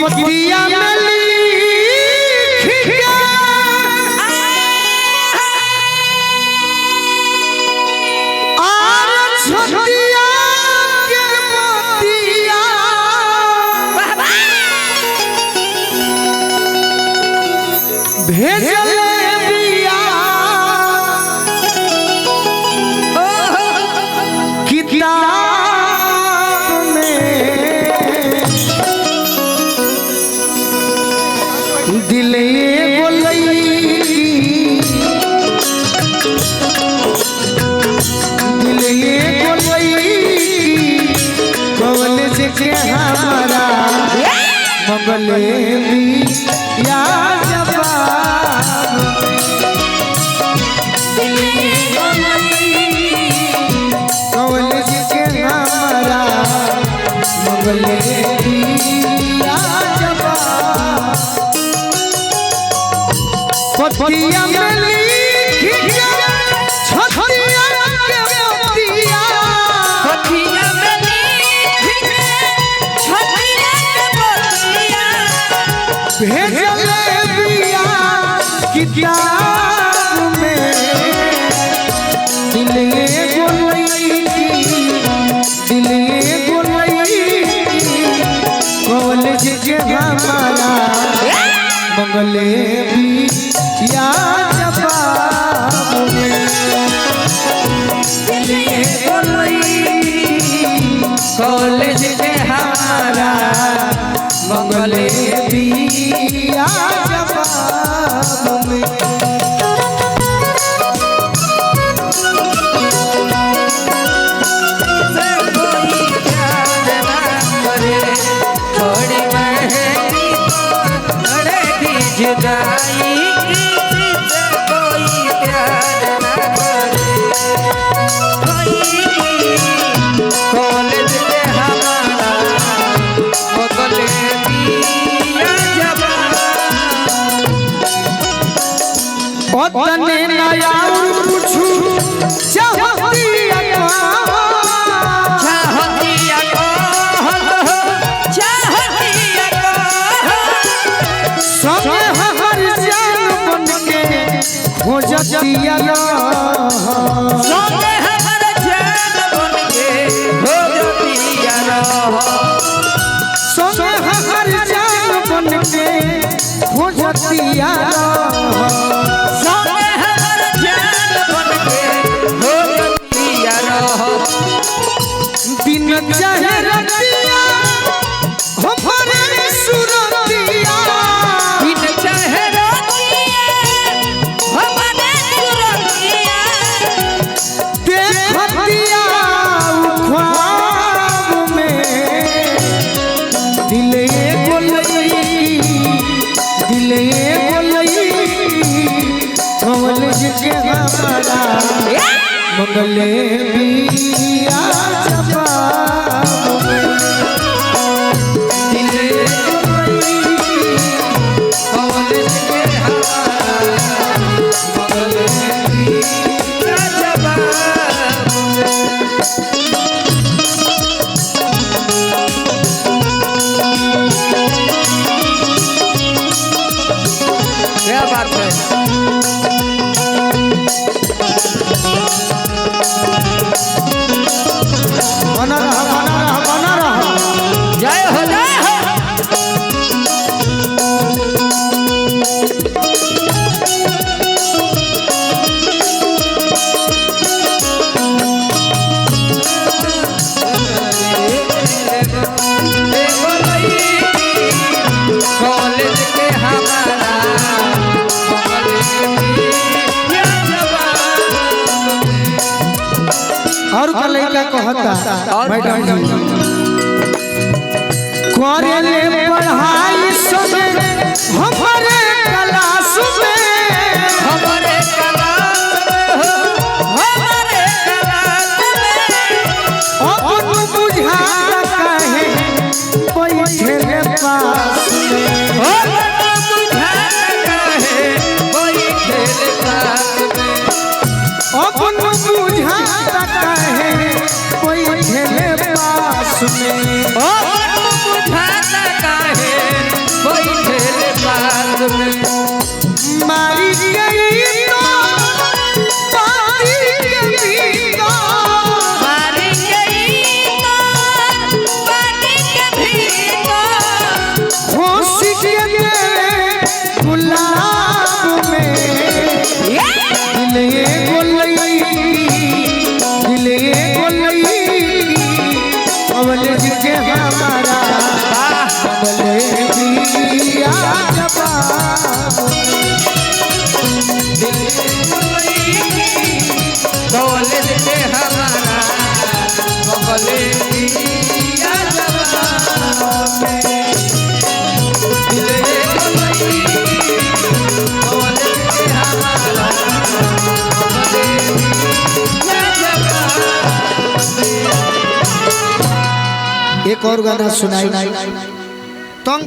पतिया में लिख के और छतिया के मोतिया भेजले दिया किताब में दिले के हमारा मंगले या जवाब कॉलेज के हमारा मंगले या जवाब पतिया में लिख के छतिया के मोतिया पतिया में भेजले दिया किताब में दिले गोलई कॉलेज के हमारा मंगले भी या जवाब में दिले गोलई कॉलेज के हमारा मंगले दिया जवाब में थोड़ी महंगी थोड़ी जुदाई किसी से कोई प्यार न करे कॉलेज में हमारा मंगले दिया जवाब तने नया पूछू चाहतिया संगे हर जान बन के हो जतिया संगे हर जान बन के हो जतिया संगे हर जान बन के हो जतिया संगे हर जान बन के हो जतिया दिन चाहे रतिया हमारे सुरतिया दिन चाहे रतिया हमारे सुरतिया देखतिया ख्वाब में दिले गोलई कॉलेज के हमारा मंगले दिया जवाब में दिले कॉलेज के हमारा मंगले दिया जवाब क्या बात है बना रहा जय हो जय हो कॉलेज के हमारा और का लड़का कहता मैडम जी करेले पढ़ाई सब हमारे क्लास में हमारे क्लास में हो हमारे क्लास में अपन बुझाता काहे बैठे पास में अपन बुझाता काहे बैठे पास में अपन बुझाता काहे बैठे पास में अपन बुझाता काहे में मारी गई तो पानी के भीतर मारी गई तो पानी के भीतर होश के तेरे गुलाब में दिले गोलई कवल के हमारा कवल दिया जबा दौलत से हमारा बबले दिया जवाब दिले गोलई दौलत से हमारा बबले दिया जवाब। एक और गाना सुनाई